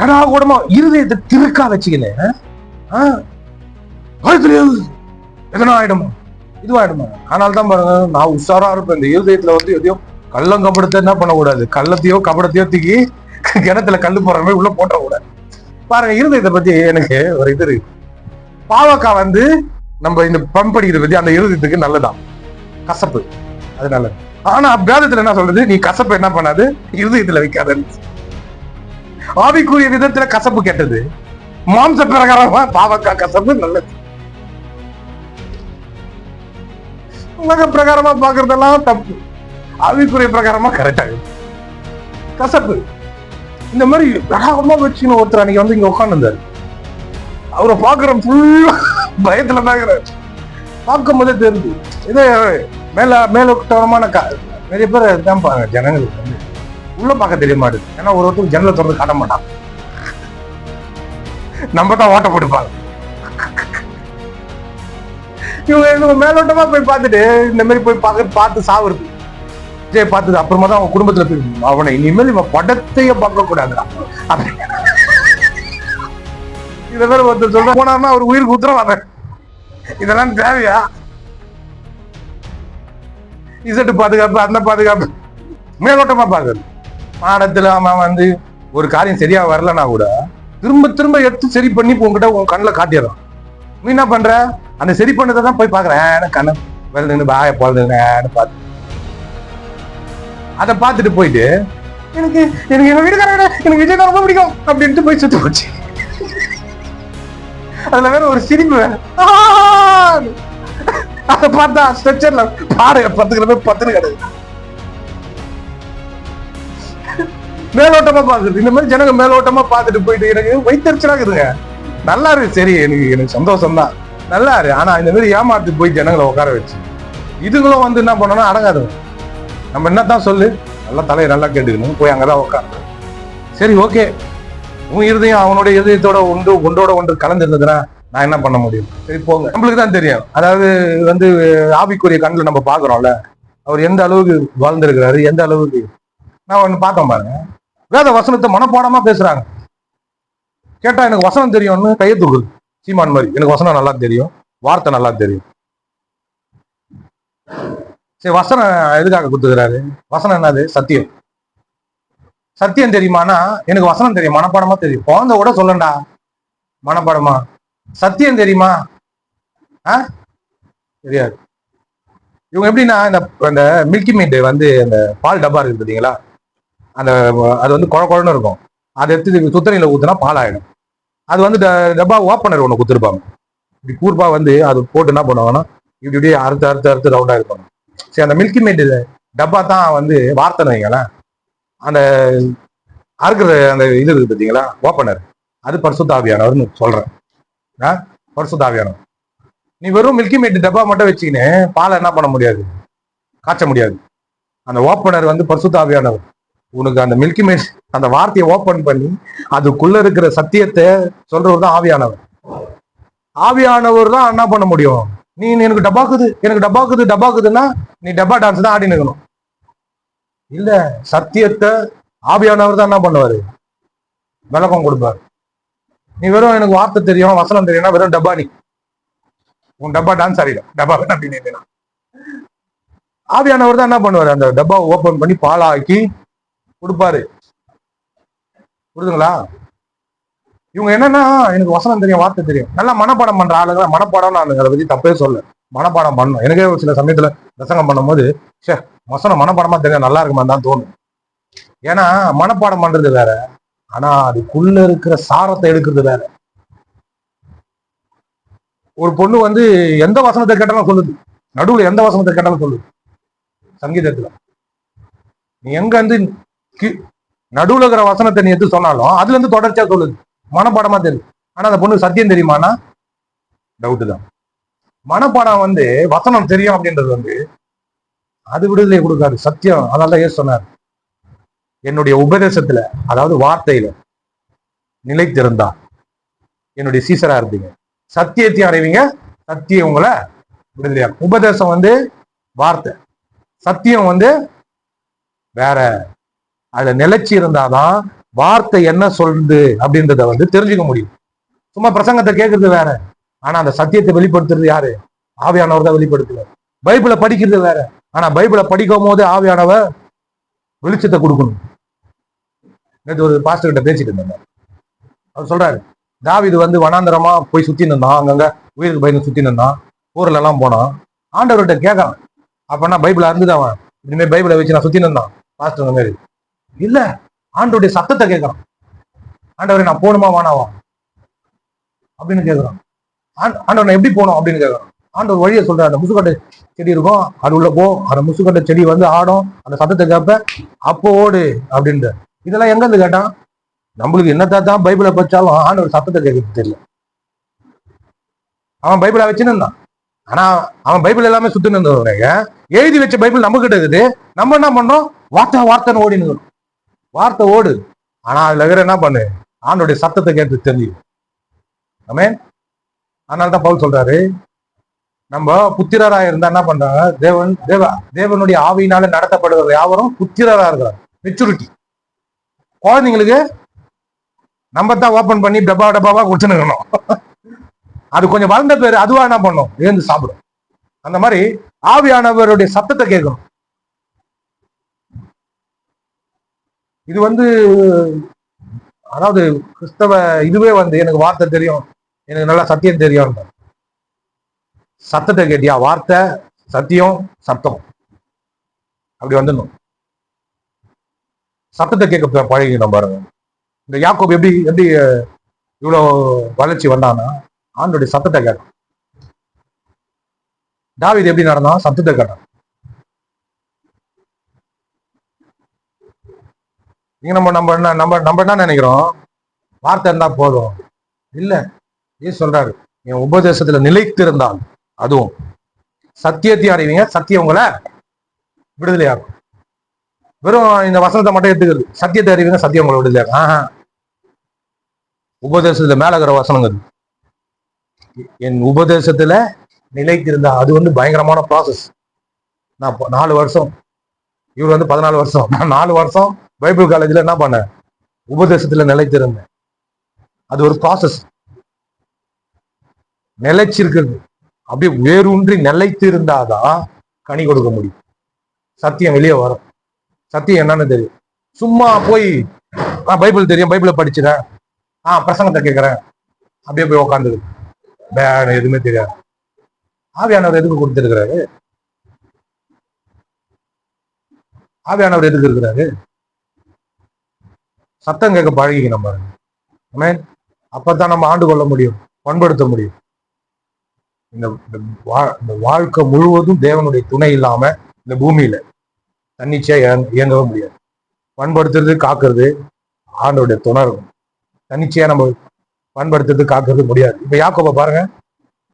ஏடா கூடமா இருதயத்தை திருக்கா வச்சுக்கல எதனா ஆயிடுமா இதுவாயிடுமா. ஆனால் தான் பாருங்க, நான் உஷாரா இருப்பேன். இந்த இருதயத்துல வந்து எதையோ கள்ளம் கபடத்தை என்ன பண்ணக்கூடாது, கள்ளத்தையோ கபடத்தையோ தூக்கி கிணத்துல கல்லு போற மாதிரி உள்ள போட்டக்கூடாது. பாருங்க, இருதயத்தை பத்தி எனக்கு ஒரு இது இருக்கு. பாவக்காய் வந்து நம்ம இந்த பம்படிக்கிறத பத்தி அந்த இருதயத்துக்கு நல்லதான், கசப்பு அது நல்லது. ஆனா வேதத்துல என்ன சொல்றது, நீ கசப்பு என்ன பண்ணாது இருதயத்துல வைக்காதன்னு. ஆவிக்குரிய விதத்துல கசப்பு கெட்டது, மாம்ச பிரகாரமா பாவக்காய் கசப்பு நல்லது. உலக பிரகாரமா பாக்குறதெல்லாம் தப்பு, ஆவிக்குரிய பிரகாரமா கரெக்டா கசப்பு. இந்த மாதிரி பிரகாரமா வச்சுன்னு ஒருத்தர் அன்னைக்கு வந்து இங்க உட்கார்ந்து இருந்தாரு. அவரை பாக்குற ஃபுல்லா பயத்துல பாக்குறாரு. பார்க்கும் போதே தெரிஞ்சு இதே மேலோட்டமான நிறைய பேர் தான் பாருங்க, ஜனங்களுக்கு வந்து உள்ள பார்க்க தெரிய மாட்டேது. ஏன்னா ஒருத்தருக்கு ஜன்னலை திறந்து காட்ட மாட்டான், நம்ம தான் ஓட்ட போட்டுப்பாங்க. இவங்க மேலோட்டமா போய் பார்த்துட்டு இந்த மாதிரி போய் பார்த்து சாவுறது பார்த்தது அப்புறமா தான் அவங்க குடும்பத்துல போய் அவனை இனிமேல் இவன் படத்தையே பார்க்க கூடாதுடா இத வேற ஒருத்தர் சொல்ற போனார்னா அவர் உயிருக்கு உத்தரவாதம். இதெல்லாம் தேவையா? இசட்டு பாதுகாப்பு, அந்த பாதுகாப்பு மேலோட்டமா பாக்குறது. மாடத்துல அவன் வந்து ஒரு காரியம் சரியா வரலன்னா கூட திரும்ப திரும்ப எடுத்து சரி பண்ணி உங்ககிட்ட உன் கண்ணில் காட்டிடுறான். நீ என்ன பண்ற, அந்த சரி பண்ணதை தான் போய் பாக்குறேன், கண்ணு வெள்ளு பாய போதுன்னு பார்த்து அதை பார்த்துட்டு போயிட்டு எனக்கு எனக்கு எங்க வீட்டுக்காரோட எனக்கு விஜய் ரொம்ப பிடிக்கும் அப்படின்ட்டு போய் சுத்தி போச்சு. அதுல வேற ஒரு சிரிப்பு, அதை பார்த்தா ஸ்ட்ரெச்சர்ல பாரு 10 கிலோமீட்டர் 10 கிடையாது. மேலோட்டமா பாக்குறது. இந்த மாதிரி ஜனங்க மேலோட்டமா பார்த்துட்டு போயிட்டு எனக்கு வைத்தறிச்சலா இருக்குதுங்க. நல்லா இருக்கு, சரி, எனக்கு சந்தோஷம் தான், நல்லா இருக்கு. ஆனா இந்த மாதிரி ஏமாத்து போய் ஜனங்களை உட்கார வச்சு இதுங்களும் வந்து என்ன பண்ணணும், அடங்காதுங்க. நம்ம என்னத்தான் சொல்லு, நல்லா தலையை நல்லா கேட்டுக்கணும், போய் அங்கதான் உட்காந்து சரி ஓகே, உன் இருதயம் அவனுடைய இருதயத்தோட ஒன்றோட ஒன்று கலந்து இருந்ததுன்னா நான் என்ன பண்ண முடியும், சரி போங்க. நம்மளுக்கு தான் தெரியும். அதாவது வந்து ஆவிக்குரிய கண்ணில் நம்ம பாக்குறோம்ல, அவர் எந்த அளவுக்கு வாழ்ந்திருக்கிறாரு, எந்த அளவுக்கு. நான் ஒண்ணு பார்த்தோம் பாருங்க, வேத வசனத்தை மனப்பாடமா பேசுறாங்க. கேட்டா எனக்கு வசனம் தெரியும்னு கையை தூக்குது சீமான் மாதிரி. எனக்கு வசனம் நல்லா தெரியும், வார்த்தை நல்லா தெரியும். சரி, வசனம் எதுக்காக கொடுத்துக்கிறாரு? வசனம் என்னது? சத்தியம். சத்தியம் தெரியுமானா எனக்கு வசனம் தெரியும், மனப்பாடமா தெரியும். குழந்தை கூட சொல்லண்டா மனப்பாடமா. சத்தியம் தெரியுமா? தெரியாது. இவங்க எப்படின்னா, இந்த மில்கி மீட் வந்து அந்த பால் டப்பா இருக்கு பார்த்தீங்களா, அது வந்து குழ குழன்னு இருக்கும். அதை எடுத்து சுத்தரையில ஊத்துனா பால் ஆயிடும். அது வந்து டப்பா ஓப்பனர் ஒன்று கொடுத்துருப்பாங்க. இப்படி கூர்பா வந்து அது போட்டு என்ன பண்ணுவாங்கன்னா இப்படி இப்படியே அறுத்து ரவுண்டா இருக்கும். சரி, அந்த மில்கி மேட் டப்பா தான் வந்து வார்த்தை வைங்களேன், அந்த அறுக்கிற அந்த இது இருக்கு பார்த்தீங்களா ஓப்பனர், அது பரிசுத்த ஆவியானவர்னு சொல்றேன். பரிசுத்த ஆவியானவர். நீ வெறும் மில்கி மேட் டப்பா மட்டும் வச்சுக்கின்னு பாலை என்ன பண்ண முடியாது, காய்ச்ச முடியாது. அந்த ஓப்பனர் வந்து பரிசுத்த ஆவியானவர். உனக்கு அந்த மில்கி மேட் அந்த வார்த்தையை ஓப்பன் பண்ணி அதுக்குள்ள இருக்கிற சத்தியத்தை சொல்றவர் தான் ஆவியானவர். ஆவியானவர் தான் என்ன பண்ண முடியும். நீ எனக்கு டப்பாக்குதுன்னா நீ டப்பா டான்ஸ் தான் ஆடி நிற்கணும். இல்ல, சத்தியத்தை ஆவியானவர் தான் என்ன பண்ணுவாரு, விளக்கம் கொடுப்பாரு. நீ வெறும் எனக்கு வார்த்தை தெரியும், வசனம் தெரியும்னா வெறும் டப்பா, நீ உன் டப்பா டான்ஸ் ஆடிடும். டப்பா அப்படின்னு ஆவியானவர் தான் என்ன பண்ணுவாரு, அந்த டப்பா ஓபன் பண்ணி பாலாக்கி கொடுப்பாரு. புரியுதுங்களா? இவங்க என்னன்னா, எனக்கு வசனம் தெரியும், வார்த்தை தெரியும், நல்லா மனப்பாடம் பண்ற ஆளுங்க. மனப்பாடம் ஆளுங்க, அதை பத்தி தப்பே சொல்ல, மனப்பாடம் பண்ணணும். எனக்கே ஒரு சில சமயத்துல பிரசங்கம் பண்ணும் போது வசனம் மனப்பாடமா தெரியும், நல்லா இருக்குமா தான் தோணும். ஏன்னா மனப்பாடம் பண்றது வேற, ஆனா அதுக்குள்ள இருக்கிற சாரத்தை எடுக்கிறது வேற. ஒரு பொண்ணு வந்து எந்த வசனத்தை கேட்டாலும் சொல்லுது, நடுவுல எந்த வசனத்தை கேட்டாலும் சொல்லுது. சங்கீதத்துல நீ எங்க வந்து நடுவுல இருக்கிற வசனத்தை நீ எது சொன்னாலும் அதுல இருந்து தொடர்ச்சியா சொல்லுது, மனப்பாடமா தெரியும். ஆனா அந்த பொண்ணு சத்தியம் தெரியுமானா டவுட் தான். மனப்பாடம் வந்து வசனம் தெரியும் அப்படின்றது வந்து அது விடுதலை கொடுக்காது, சத்தியம். அதனால ஏன் சொன்னார், என்னுடைய உபதேசத்துல, அதாவது வார்த்தையில நிலைத்திருந்தா என்னுடைய சீசரா இருப்பீங்க, சத்தியத்தையும் அடைவீங்க, சத்தியம் உங்களை விடுதலையா. உபதேசம் வந்து வார்த்தை, சத்தியம் வந்து வேற. அதுல நிலைச்சி இருந்தாதான் வார்த்தை என்ன சொல்லுது அப்படின்றத வந்து தெரிஞ்சுக்க முடியும். சும்மா பிரசங்கத்தை கேட்கறது வேற, ஆனா அந்த சத்தியத்தை வெளிப்படுத்துறது யாரு? ஆவியானவர் தான் வெளிப்படுத்துவார். பைபிளை படிக்கிறது வேற, ஆனா பைபிளை படிக்கும் போது ஆவியானவர் வெளிச்சத்தை கொடுக்கணும். நேற்று ஒரு பாஸ்டர் கிட்ட பேசிட்டு இருந்தேன். அவர் சொல்றாரு, தாவீது வந்து வனாந்தரமா போய் சுத்தி நின்றான், அங்கங்க உயிருக்கு பயந்து சுத்தி நின்றான், ஊர்ல எல்லாம் போனான். ஆண்டவர்கிட்ட கேட்கறான், அப்பனா பைபிள் இருந்துதான் அவன் இனிமேல் பைபிளை வச்சு நான் சுத்தி நின்றான் பாஸ்டர் மாதிரி இல்ல, ஆண்டோடைய சத்தத்தை கேட்கறான். ஆண்டவரை நான் போகணுமா வானாவா அப்படின்னு கேட்கறான். ஆண்டவர் நான் எப்படி போகணும் அப்படின்னு கேட்கறான். ஆண்டவர் வழியை சொல்ற, அந்த முசுக்கட்டை செடி இருக்கும், அது உள்ள போ, அந்த முசுக்கட்டை செடி வந்து ஆடும், அந்த சத்தத்தை கேட்ப, அப்போ ஓடு அப்படின்ற. இதெல்லாம் எங்க இருந்து கேட்டான்? நம்மளுக்கு என்னத்தான் பைபிளை படிச்சாலும் ஆண்டவர் சத்தத்தை கேட்கறது தெரியல. அவன் பைபிளை வச்சுன்னு இருந்தான், ஆனா அவன் பைபிள் எல்லாமே சுத்தின்னு இருந்தவங்க. எழுதி வச்ச பைபிள் நம்ம கிட்ட இருக்குது. நம்ம என்ன பண்ணோம்? வார்த்தைன்னு ஓடினு, வார்த்தை ஓடு, ஆனா அதுல வேற என்ன பண்ணு? ஆண்டோடைய சத்தத்தை கேட்டு தெரியும். ஆமென். அதனாலதான் பவுல் சொல்றாரு, நம்ம புத்திரரா இருந்தா என்ன பண்றாங்க? தேவனுடைய ஆவியினால நடத்தப்படுகிற யாவரும் புத்திரரா இருக்கிறாங்க. மெச்சூரிட்டி. குழந்தைங்களுக்கு நம்ம தான் ஓபன் பண்ணி டப்பாவா கொடுத்துருக்கணும். அது கொஞ்சம் வளர்ந்த பேரு அதுவா என்ன பண்ணும்? எழுந்து சாப்பிடும். அந்த மாதிரி ஆவியானவருடைய சத்தத்தை கேட்கணும். இது வந்து அதாவது கிறிஸ்தவ இதுவே வந்து எனக்கு வார்த்தை தெரியும், எனக்கு நல்லா சத்தியம் தெரியும். சத்தத்தை கேட்டியா? வார்த்தை, சத்தியம், சத்தம் அப்படி வந்துடணும். சத்தத்தை கேட்க பழகிக்கணும் பாருங்க. இந்த யாக்கோபு எப்படி எப்படி இவ்வளவு வளர்ச்சி வந்தானா? ஆண்டோடைய சத்தத்தை கேட்டான். தாவீது எப்படி நடந்தான்? சத்தத்தை கேட்டான். இங்க நம்ம என்ன நினைக்கிறோம்? வார்த்தை இருந்தா போதும். இல்ல, ஏன் சொல்றாரு, என் உபதேசத்துல நிலைத்திருந்தால், அதுவும் சத்தியத்தை அறிவீங்க, சத்தியம் உங்களை விடுதலையாகும். வெறும் இந்த வசனத்தை மட்டும் எடுத்துக்கிறது, சத்தியத்தை அறிவீங்க, சத்தியம் உங்களை விடுதலையாகும். உபதேசத்துல மேலகிற வசனங்கள், என் உபதேசத்துல நிலைத்திருந்தா, அது வந்து பயங்கரமான ப்ராசஸ். நான் 4 வருஷம், இவர் வந்து 14 வருஷம், நான் 4 வருஷம் பைபிள் காலேஜ்ல என்ன பண்ணேன்? உபதேசத்துல நிலைத்திருந்தேன். அது ஒரு ப்ராசஸ். நிலைச்சிருக்கிறது அப்படியே வேரூன்றி நிலைத்து இருந்தாதான் கனி கொடுக்க முடியும். சத்தியம் வெளியே வரும். சத்தியம் என்னன்னு தெரியும். சும்மா போய் பைபிள் தெரியும், பைபிளை படிச்சுறேன், பிரசங்கத்தை கேட்கிறேன், அப்படியே போய் உக்காந்துது, எதுவுமே தெரியாது. ஆவியானவர் எதுக்கு கொடுத்திருக்கிறாரு? ஆவியானவர் எதுக்கு இருக்கிறாரு? சத்தம் கேட்க பழகிக்கணும் பாருங்க. அப்பதான் நம்ம ஆண்டு கொள்ள முடியும், பண்படுத்த முடியும். இந்த வாழ்க்கை முழுவதும் தேவனுடைய துணை இல்லாம இந்த பூமியில தன்னிச்சையா இயங்கவும் முடியாது. பண்படுத்துறது, காக்குறது ஆண்டோடைய துணை இருக்கும். தன்னிச்சையா நம்ம பண்படுத்துறது, காக்குறது முடியாது. இப்ப யாக்கோபை பாருங்க,